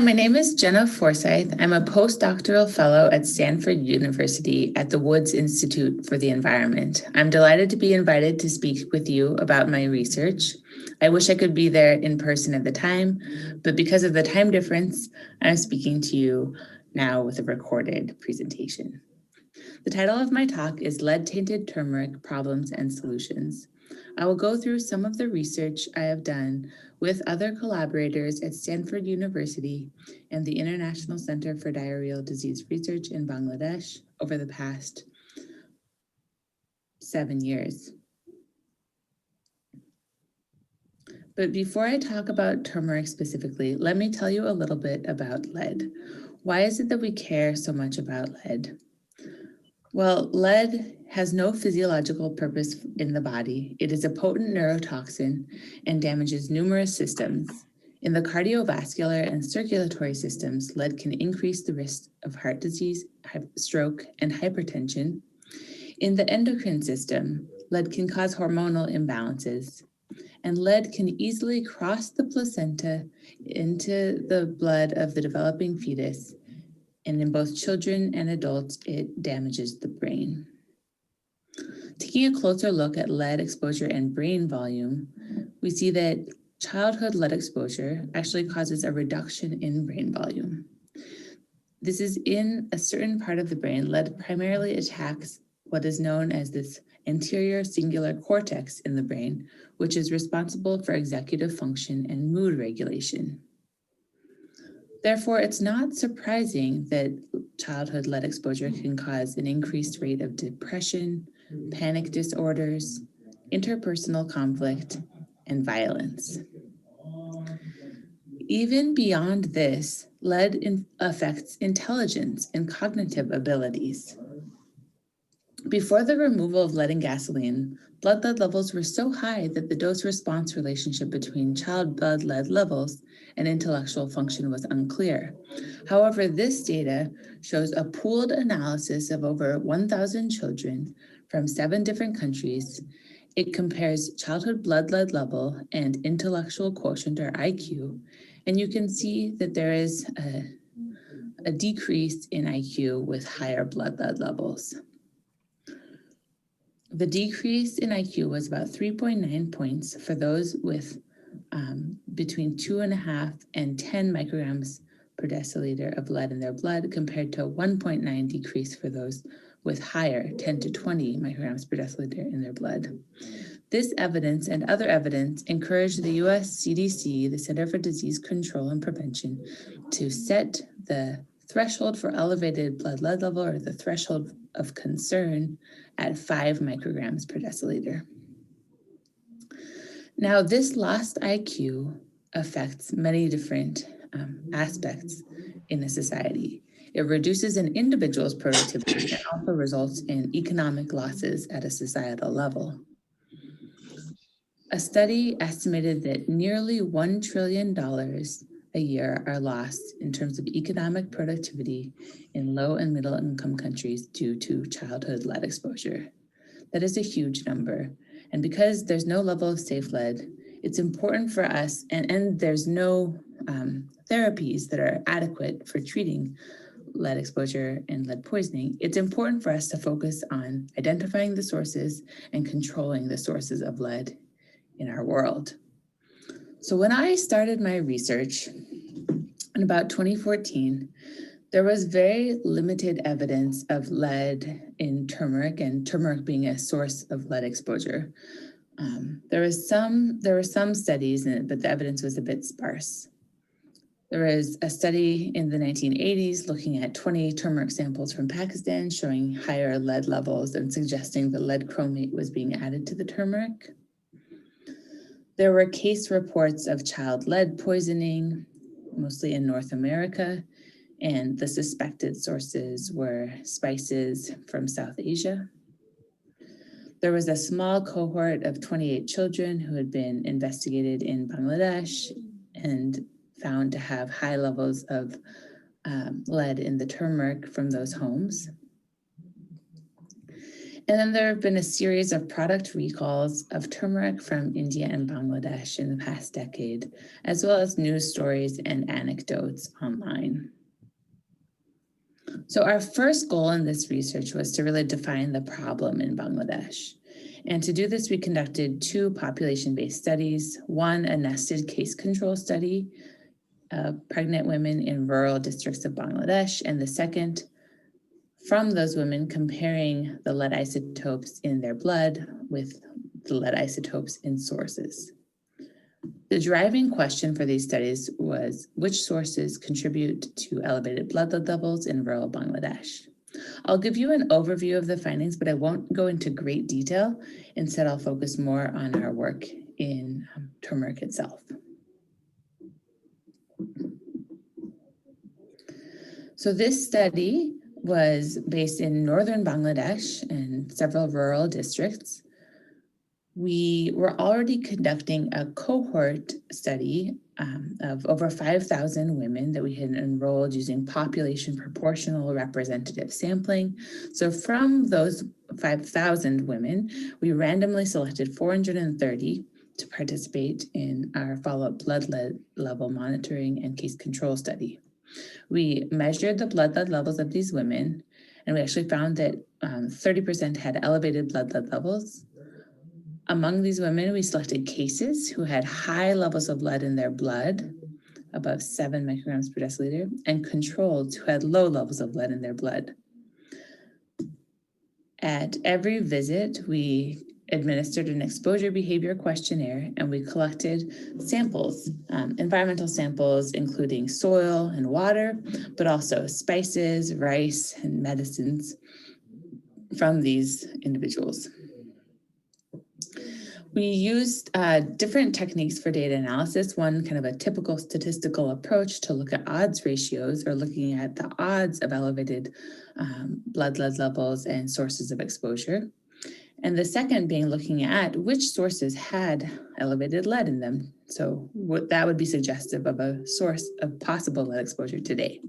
my name is Jenna Forsyth. I'm a postdoctoral fellow at Stanford University at the Woods Institute for the Environment. I'm delighted to be invited to speak with you about my research. I wish I could be there in person at the time, but because of the time difference, I'm speaking to you now with a recorded presentation. The title of my talk is Lead-Tainted Turmeric Problems and Solutions. I will go through some of the research I have done with other collaborators at Stanford University and the International Center for Diarrheal Disease Research in Bangladesh over the past 7 years. But before I talk about turmeric specifically, let me tell you a little bit about lead. Why is it that we care so much about lead? Well, lead has no physiological purpose in the body. It is a potent neurotoxin and damages numerous systems. In the cardiovascular and circulatory systems, lead can increase the risk of heart disease, stroke, and hypertension. In the endocrine system, lead can cause hormonal imbalances, and lead can easily cross the placenta into the blood of the developing fetus. And in both children and adults, it damages the brain. Taking a closer look at lead exposure and brain volume, we see that childhood lead exposure actually causes a reduction in brain volume. This is in a certain part of the brain. Lead primarily attacks what is known as this anterior cingulate cortex in the brain, which is responsible for executive function and mood regulation. Therefore, it's not surprising that childhood lead exposure can cause an increased rate of depression, panic disorders, interpersonal conflict, and violence. Even beyond this, lead affects intelligence and cognitive abilities. Before the removal of lead in gasoline, blood lead levels were so high that the dose-response relationship between child blood lead levels and intellectual function was unclear. However, this data shows a pooled analysis of over 1,000 children from 7 different countries. It compares childhood blood lead level and intellectual quotient, or IQ, and you can see that there is a decrease in IQ with higher blood lead levels. The decrease in IQ was about 3.9 points for those with between 2.5 and 10 micrograms per deciliter of lead in their blood, compared to a 1.9 decrease for those with higher, 10 to 20 micrograms per deciliter in their blood. This evidence and other evidence encouraged the US CDC, the Center for Disease Control and Prevention, to set the threshold for elevated blood lead level, or the threshold of concern, at 5 micrograms per deciliter. Now, this lost IQ affects many different aspects in a society. It reduces an individual's productivity and also results in economic losses at a societal level. A study estimated that nearly $1 trillion a year are lost in terms of economic productivity in low and middle income countries due to childhood lead exposure. That is a huge number. And because there's no level of safe lead, it's important for us, and there's no therapies that are adequate for treating lead exposure and lead poisoning, it's important for us to focus on identifying the sources and controlling the sources of lead in our world. So when I started my research in about 2014, there was very limited evidence of lead in turmeric, and turmeric being a source of lead exposure. There were some studies, but the evidence was a bit sparse. There was a study in the 1980s looking at 20 turmeric samples from Pakistan showing higher lead levels and suggesting the lead chromate was being added to the turmeric. There were case reports of child lead poisoning, mostly in North America, and the suspected sources were spices from South Asia. There was a small cohort of 28 children who had been investigated in Bangladesh and found to have high levels of lead in the turmeric from those homes. And then there have been a series of product recalls of turmeric from India and Bangladesh in the past decade, as well as news stories and anecdotes online. So our first goal in this research was to really define the problem in Bangladesh. And to do this, we conducted 2 population-based studies, one a nested case control study of pregnant women in rural districts of Bangladesh, and the second from those women comparing the lead isotopes in their blood with the lead isotopes in sources. The driving question for these studies was which sources contribute to elevated blood lead levels in rural Bangladesh. I'll give you an overview of the findings, but I won't go into great detail. Instead, I'll focus more on our work in turmeric itself. So this study was based in northern Bangladesh and several rural districts. We were already conducting a cohort study of over 5,000 women that we had enrolled using population proportional representative sampling. So from those 5,000 women, we randomly selected 430 to participate in our follow-up blood lead level monitoring and case control study. We measured the blood lead levels of these women, and we actually found that 30% had elevated blood lead levels. Among these women, we selected cases who had high levels of lead in their blood, above 7 micrograms per deciliter, and controls who had low levels of lead in their blood. At every visit, we administered an exposure behavior questionnaire, and we collected samples, environmental samples, including soil and water, but also spices, rice, and medicines from these individuals. We used different techniques for data analysis, one kind of a typical statistical approach to look at odds ratios or looking at the odds of elevated blood lead levels and sources of exposure. And the second being looking at which sources had elevated lead in them. So that would be suggestive of a source of possible lead exposure today.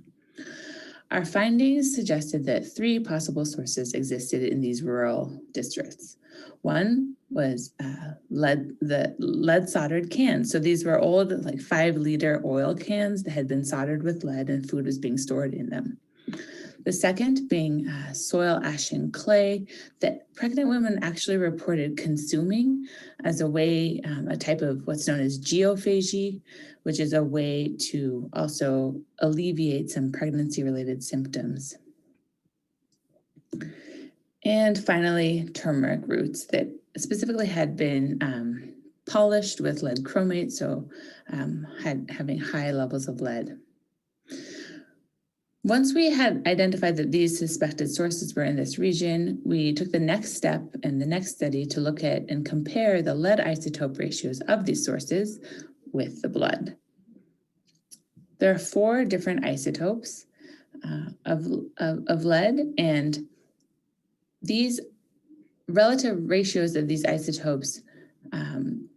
Our findings suggested that 3 possible sources existed in these rural districts. One was the lead soldered cans. So these were old, like 5-liter oil cans that had been soldered with lead and food was being stored in them. The second being soil ash and clay that pregnant women actually reported consuming as a way, a type of what's known as geophagy, which is a way to also alleviate some pregnancy-related symptoms. And finally, turmeric roots that specifically had been polished with lead chromate, so having high levels of lead. Once we had identified that these suspected sources were in this region, we took the next step in the next study to look at and compare the lead isotope ratios of these sources with the blood. There are 4 different isotopes of lead, and these relative ratios of these isotopes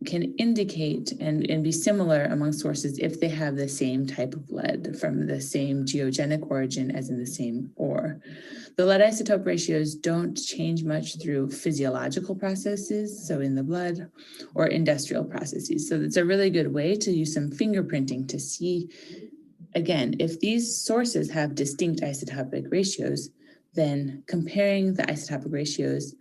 can indicate and be similar among sources if they have the same type of lead from the same geogenic origin as in the same ore. The lead isotope ratios don't change much through physiological processes, so in the blood, or industrial processes. So it's a really good way to use some fingerprinting to see, again, if these sources have distinct isotopic ratios, then comparing the isotopic ratios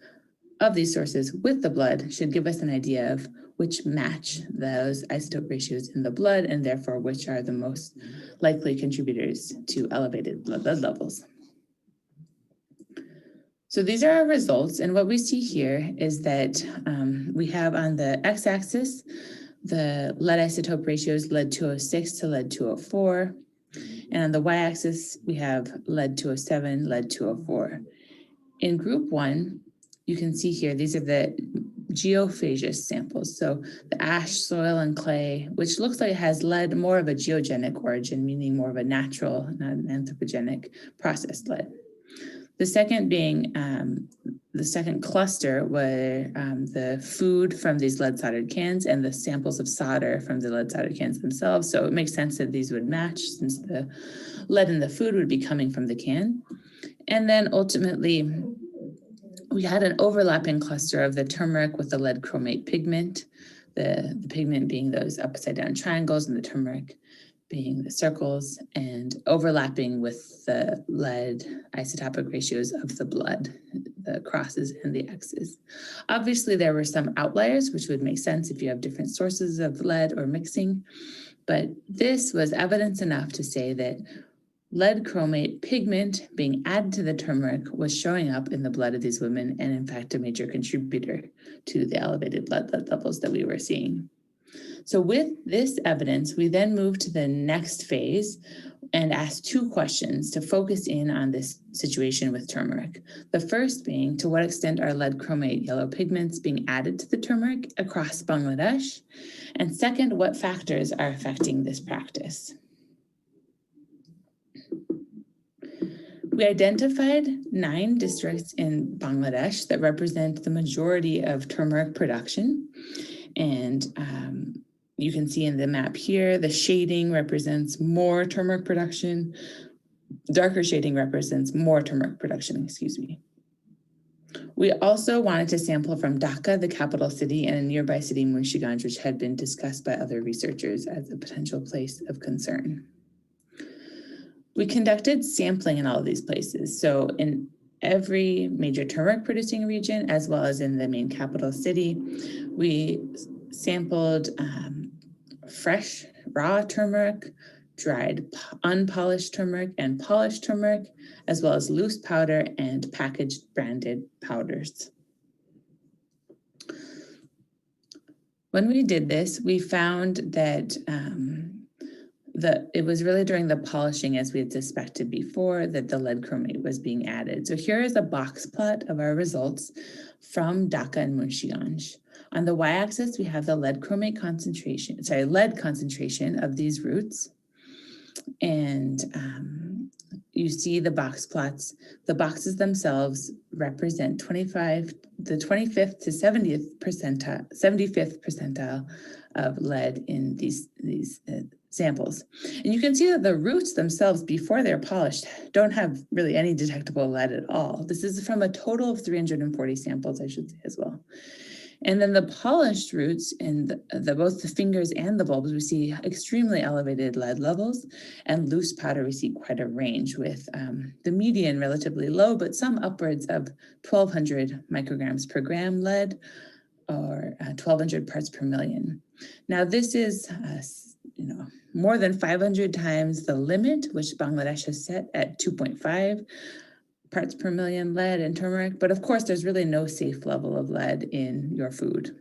of these sources with the blood should give us an idea of which match those isotope ratios in the blood and therefore which are the most likely contributors to elevated blood lead levels. So these are our results, and what we see here is that we have on the x-axis the lead isotope ratios lead 206 to lead 204, and on the y-axis we have lead 207, lead 204. In group 1, you can see here, these are the geophageous samples. So the ash, soil, and clay, which looks like it has lead more of a geogenic origin, meaning more of a natural, not an anthropogenic processed lead. The second being, the second cluster were the food from these lead soldered cans and the samples of solder from the lead soldered cans themselves. So it makes sense that these would match since the lead in the food would be coming from the can. And then ultimately, We had an overlapping cluster of the turmeric with the lead chromate pigment, the pigment being those upside down triangles and the turmeric being the circles, and overlapping with the lead isotopic ratios of the blood, the crosses and the X's. Obviously, there were some outliers, which would make sense if you have different sources of lead or mixing, but this was evidence enough to say that lead chromate pigment being added to the turmeric was showing up in the blood of these women, and in fact, a major contributor to the elevated blood levels that we were seeing. So with this evidence, we then moved to the next phase and asked two questions to focus in on this situation with turmeric. The first being, to what extent are lead chromate yellow pigments being added to the turmeric across Bangladesh? And second, what factors are affecting this practice? We identified 9 districts in Bangladesh that represent the majority of turmeric production. And you can see in the map here, the shading represents more turmeric production. Darker shading represents more turmeric production, excuse me. We also wanted to sample from Dhaka, the capital city, and a nearby city, Munshiganj, which had been discussed by other researchers as a potential place of concern. We conducted sampling in all of these places. So in every major turmeric producing region, as well as in the main capital city, we sampled fresh, raw turmeric, dried, unpolished turmeric, and polished turmeric, as well as loose powder and packaged branded powders. When we did this, we found that it was really during the polishing, as we had suspected before, that the lead chromate was being added. So here is a box plot of our results from Dhaka and Munshiganj. On the y-axis, we have the lead concentration of these roots. And you see the box plots. The boxes themselves represent the 25th to 75th percentile of lead in these samples. And you can see that the roots themselves, before they're polished, don't have really any detectable lead at all. This is from a total of 340 samples, I should say, as well. And then the polished roots in both the fingers and the bulbs, we see extremely elevated lead levels, and loose powder, we see quite a range with the median relatively low, but some upwards of 1,200 micrograms per gram lead, or 1,200 parts per million. Now, this is more than 500 times the limit, which Bangladesh has set at 2.5 parts per million lead in turmeric. But of course, there's really no safe level of lead in your food.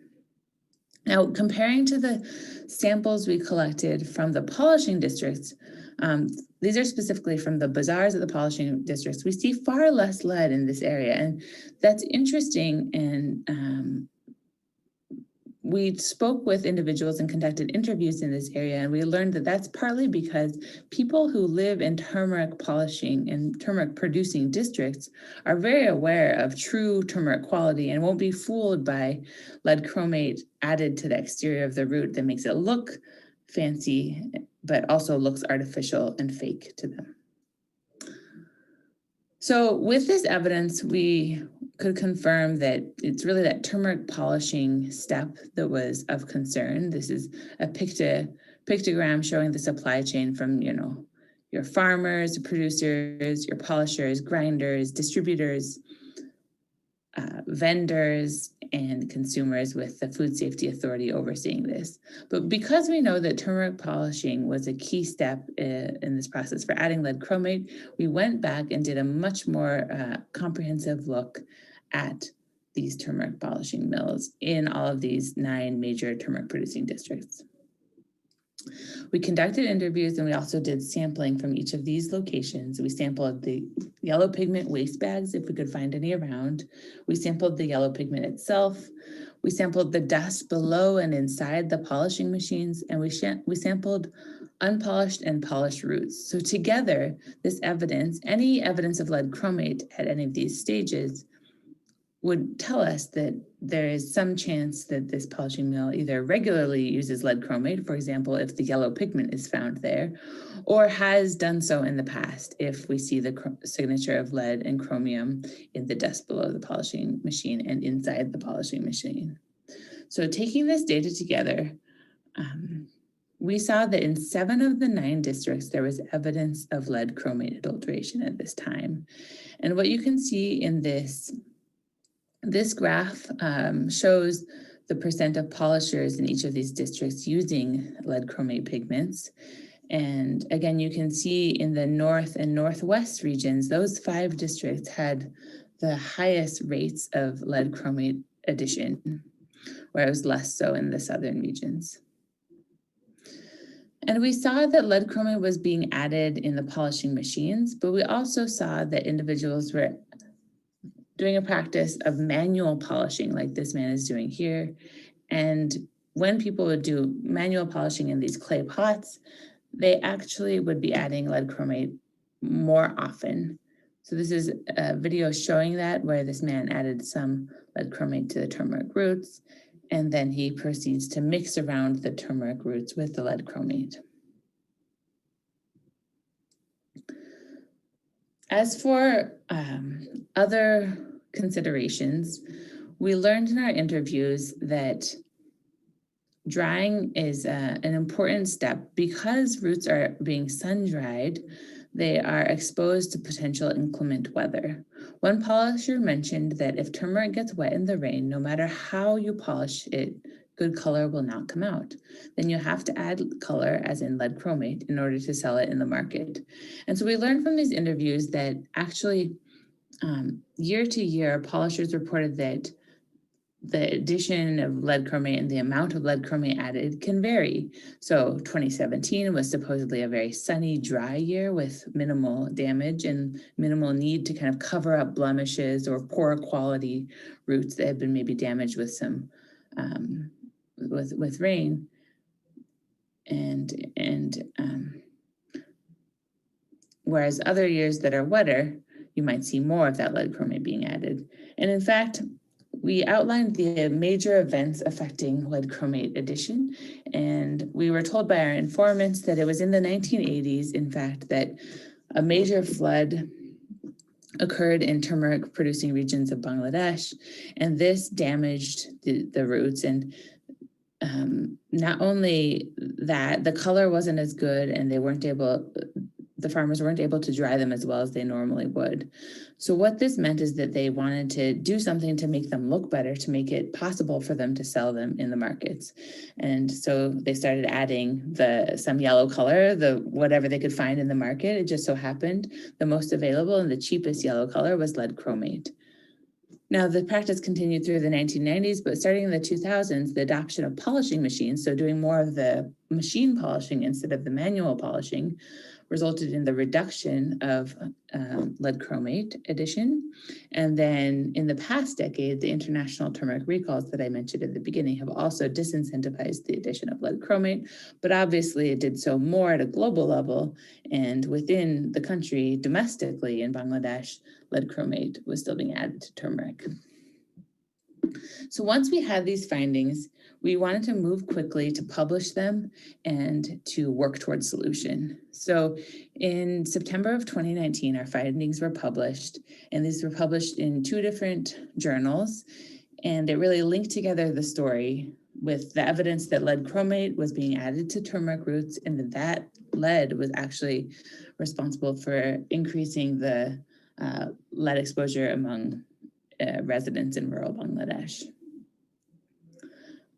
Now, comparing to the samples we collected from the polishing districts, these are specifically from the bazaars of the polishing districts, we see far less lead in this area. And that's interesting. And we spoke with individuals and conducted interviews in this area, and we learned that that's partly because people who live in turmeric polishing and turmeric producing districts are very aware of true turmeric quality and won't be fooled by lead chromate added to the exterior of the root that makes it look fancy, but also looks artificial and fake to them. So with this evidence, we could confirm that it's really that turmeric polishing step that was of concern. This is a pictogram showing the supply chain from, your farmers, producers, your polishers, grinders, distributors, vendors, and consumers, with the Food Safety Authority overseeing this. But because we know that turmeric polishing was a key step in this process for adding lead chromate, we went back and did a much more comprehensive look at these turmeric polishing mills in all of these 9 major turmeric producing districts. We conducted interviews, and we also did sampling from each of these locations. We sampled the yellow pigment waste bags, if we could find any around. We sampled the yellow pigment itself. We sampled the dust below and inside the polishing machines, and we sampled unpolished and polished roots. So together, this evidence, any evidence of lead chromate at any of these stages, would tell us that there is some chance that this polishing mill either regularly uses lead chromate, for example, if the yellow pigment is found there, or has done so in the past if we see the signature of lead and chromium in the dust below the polishing machine and inside the polishing machine. So taking this data together, we saw that in 7 of the 9 districts, there was evidence of lead chromate adulteration at this time. And what you can see in this graph shows the percent of polishers in each of these districts using lead chromate pigments. And again, you can see in the north and northwest regions, those 5 districts had the highest rates of lead chromate addition, where it was less so in the southern regions. And we saw that lead chromate was being added in the polishing machines, but we also saw that individuals were doing a practice of manual polishing like this man is doing here. And when people would do manual polishing in these clay pots, they actually would be adding lead chromate more often. So this is a video showing that, where this man added some lead chromate to the turmeric roots, and then he proceeds to mix around the turmeric roots with the lead chromate. As for other considerations, we learned in our interviews that drying is an important step. Because roots are being sun-dried, they are exposed to potential inclement weather. One polisher mentioned that if turmeric gets wet in the rain, no matter how you polish it, good color will not come out. Then you have to add color, as in lead chromate, in order to sell it in the market. And so we learned from these interviews that actually year to year, polishers reported that the addition of lead chromate and the amount of lead chromate added can vary. So 2017 was supposedly a very sunny, dry year with minimal damage and minimal need to kind of cover up blemishes or poor quality roots that have been maybe damaged with some with rain. Whereas other years that are wetter, you might see more of that lead chromate being added. And in fact, we outlined the major events affecting lead chromate addition, and we were told by our informants that it was in the 1980s, in fact, that a major flood occurred in turmeric producing regions of Bangladesh, and this damaged the roots. And not only that, the color wasn't as good, and the farmers weren't able to dry them as well as they normally would. So what this meant is that they wanted to do something to make them look better, to make it possible for them to sell them in the markets. And so they started adding some yellow color, whatever they could find in the market. It just so happened the most available and the cheapest yellow color was lead chromate. Now, the practice continued through the 1990s, but starting in the 2000s, the adoption of polishing machines, so doing more of the machine polishing instead of the manual polishing, resulted in the reduction of lead chromate addition. And then in the past decade, the international turmeric recalls that I mentioned at the beginning have also disincentivized the addition of lead chromate, but obviously it did so more at a global level, and within the country, domestically in Bangladesh, lead chromate was still being added to turmeric. So once we had these findings, we wanted to move quickly to publish them and to work towards solution. So in September of 2019, our findings were published, and these were published in 2 different journals, and it really linked together the story with the evidence that lead chromate was being added to turmeric roots, and that lead was actually responsible for increasing the lead exposure among residents in rural Bangladesh.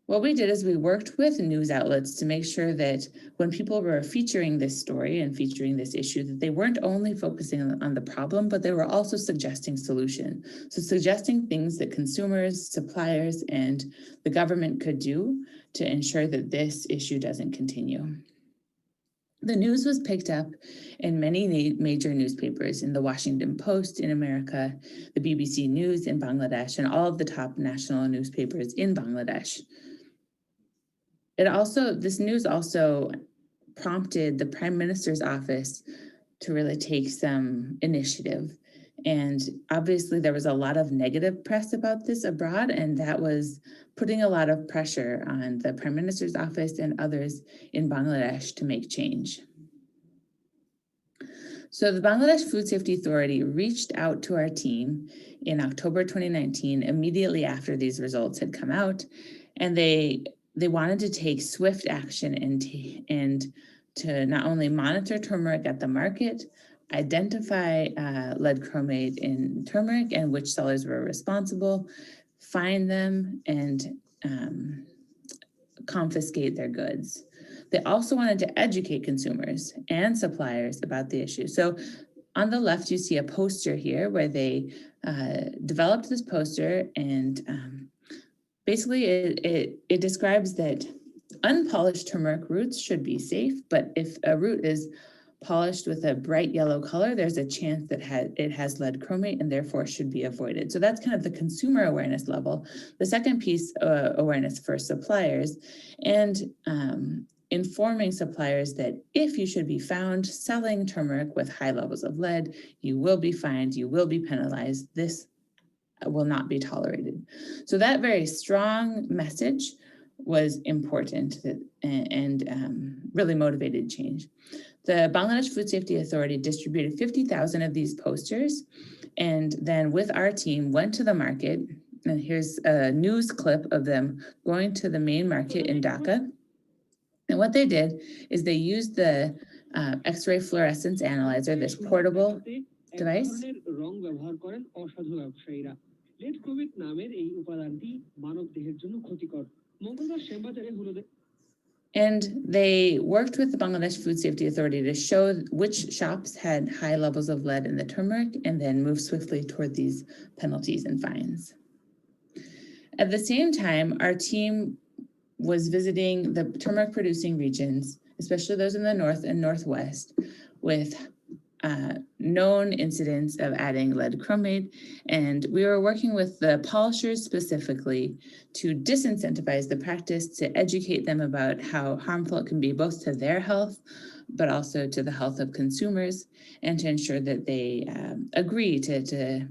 What we did is we worked with news outlets to make sure that when people were featuring this story and featuring this issue, that they weren't only focusing on the problem, but they were also suggesting solutions. So suggesting things that consumers, suppliers, and the government could do to ensure that this issue doesn't continue. The news was picked up in many major newspapers, in the Washington Post in America, the BBC News in Bangladesh, and all of the top national newspapers in Bangladesh. This news also prompted the Prime Minister's office to really take some initiative. And obviously there was a lot of negative press about this abroad, and that was putting a lot of pressure on the Prime Minister's office and others in Bangladesh to make change. So the Bangladesh Food Safety Authority reached out to our team in October 2019, immediately after these results had come out, and they wanted to take swift action and to not only monitor turmeric at the market, identify lead chromate in turmeric and which sellers were responsible, fine them, and confiscate their goods. They also wanted to educate consumers and suppliers about the issue. So on the left, you see a poster here where they developed this poster, and basically it describes that unpolished turmeric roots should be safe, but if a root is polished with a bright yellow color, there's a chance that it has lead chromate and therefore should be avoided. So that's kind of the consumer awareness level. The second piece, awareness for suppliers, and informing suppliers that if you should be found selling turmeric with high levels of lead, you will be fined, you will be penalized. This will not be tolerated. So that very strong message was important and really motivated change. The Bangladesh Food Safety Authority distributed 50,000 of these posters, and then with our team went to the market, and here's a news clip of them going to the main market in Dhaka. And what they did is they used the X-ray fluorescence analyzer, this portable device. And they worked with the Bangladesh Food Safety Authority to show which shops had high levels of lead in the turmeric and then move swiftly toward these penalties and fines. At the same time, our team was visiting the turmeric producing regions, especially those in the north and northwest, with known incidents of adding lead chromate, and we were working with the polishers specifically to disincentivize the practice, to educate them about how harmful it can be both to their health, but also to the health of consumers, and to ensure that they agree to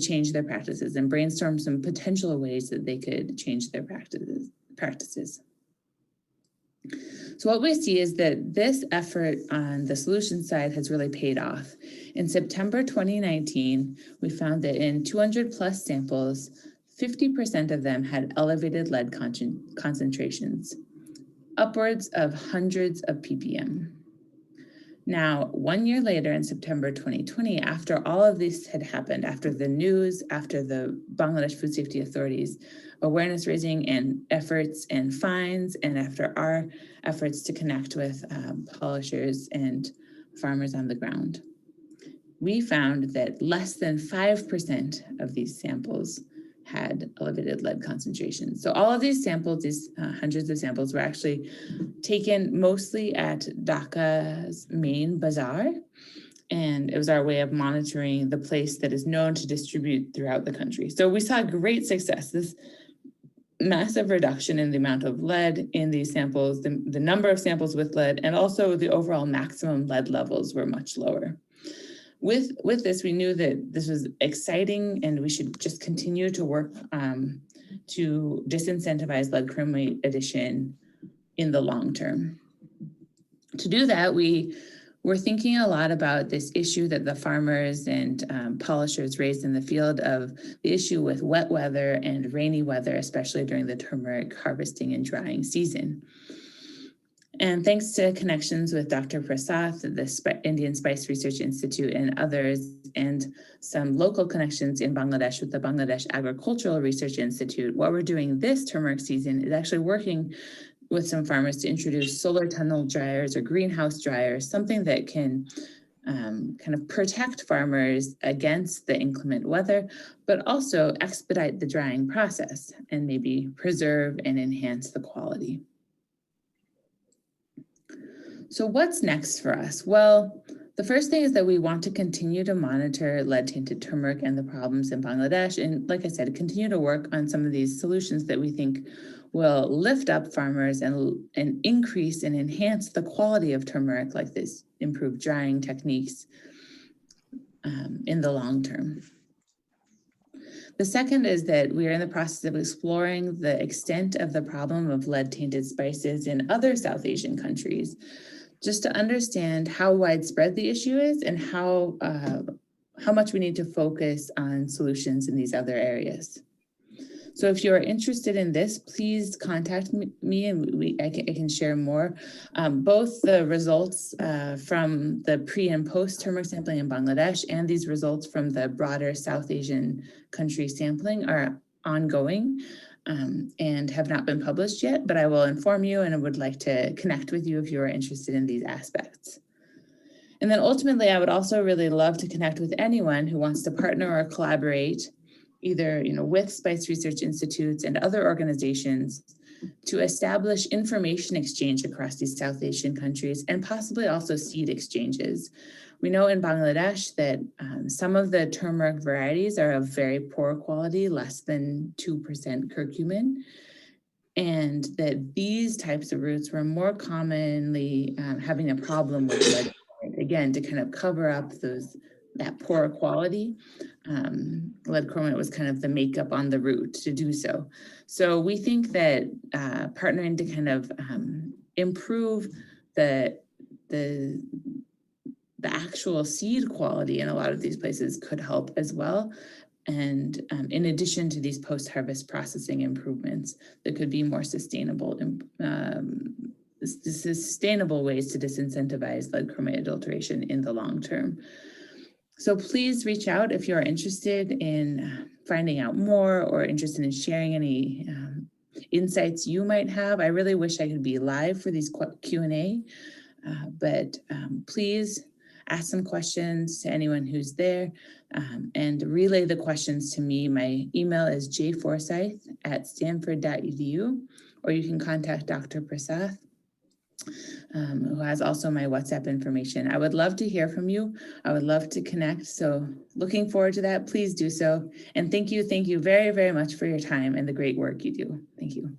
change their practices and brainstorm some potential ways that they could change their practices. So what we see is that this effort on the solution side has really paid off. In September 2019, we found that in 200 plus samples, 50% of them had elevated lead concentrations, upwards of hundreds of ppm. Now, 1 year later in September 2020, after all of this had happened, after the news, after the Bangladesh Food Safety Authority's awareness raising and efforts and fines, and after our efforts to connect with polishers and farmers on the ground, we found that less than 5% of these samples had elevated lead concentrations. So all of these samples, these hundreds of samples, were actually taken mostly at Dhaka's main bazaar. And it was our way of monitoring the place that is known to distribute throughout the country. So we saw great success, this massive reduction in the amount of lead in these samples, the number of samples with lead, and also the overall maximum lead levels were much lower. With this, we knew that this was exciting and we should just continue to work to disincentivize lead chromate addition in the long term. To do that, we were thinking a lot about this issue that the farmers and polishers raised in the field of the issue with wet weather and rainy weather, especially during the turmeric harvesting and drying season. And thanks to connections with Dr. Forsyth, the Indian Spice Research Institute, and others, and some local connections in Bangladesh with the Bangladesh Agricultural Research Institute, what we're doing this turmeric season is actually working with some farmers to introduce solar tunnel dryers or greenhouse dryers, something that can kind of protect farmers against the inclement weather, but also expedite the drying process and maybe preserve and enhance the quality. So what's next for us? Well, the first thing is that we want to continue to monitor lead-tainted turmeric and the problems in Bangladesh. And like I said, continue to work on some of these solutions that we think will lift up farmers and increase and enhance the quality of turmeric, like this improved drying techniques. in the long term. The second is that we are in the process of exploring the extent of the problem of lead-tainted spices in other South Asian countries, just to understand how widespread the issue is and how much we need to focus on solutions in these other areas. So if you're interested in this, please contact me and I can share more. Both the results from the pre and post turmeric sampling in Bangladesh and these results from the broader South Asian country sampling are ongoing and have not been published yet, but I will inform you and I would like to connect with you if you are interested in these aspects. And then ultimately, I would also really love to connect with anyone who wants to partner or collaborate either with Spice Research Institutes and other organizations to establish information exchange across these South Asian countries and possibly also seed exchanges. We know in Bangladesh that some of the turmeric varieties are of very poor quality, less than 2% curcumin, and that these types of roots were more commonly having a problem with lead, again, to kind of cover up that poor quality. Lead chromate was kind of the makeup on the root to do so. So we think that partnering to kind of improve the actual seed quality in a lot of these places could help as well. And in addition to these post-harvest processing improvements, there could be more sustainable ways to disincentivize lead chromate adulteration in the long term. So please reach out if you're interested in finding out more or interested in sharing any insights you might have. I really wish I could be live for these Q&A, but please ask some questions to anyone who's there and relay the questions to me. My email is jforsyth@stanford.edu, or you can contact Dr. Prasad, who has also my WhatsApp information. I would love to hear from you. I would love to connect. So looking forward to that. Please do so. And thank you very, very much for your time and the great work you do. Thank you.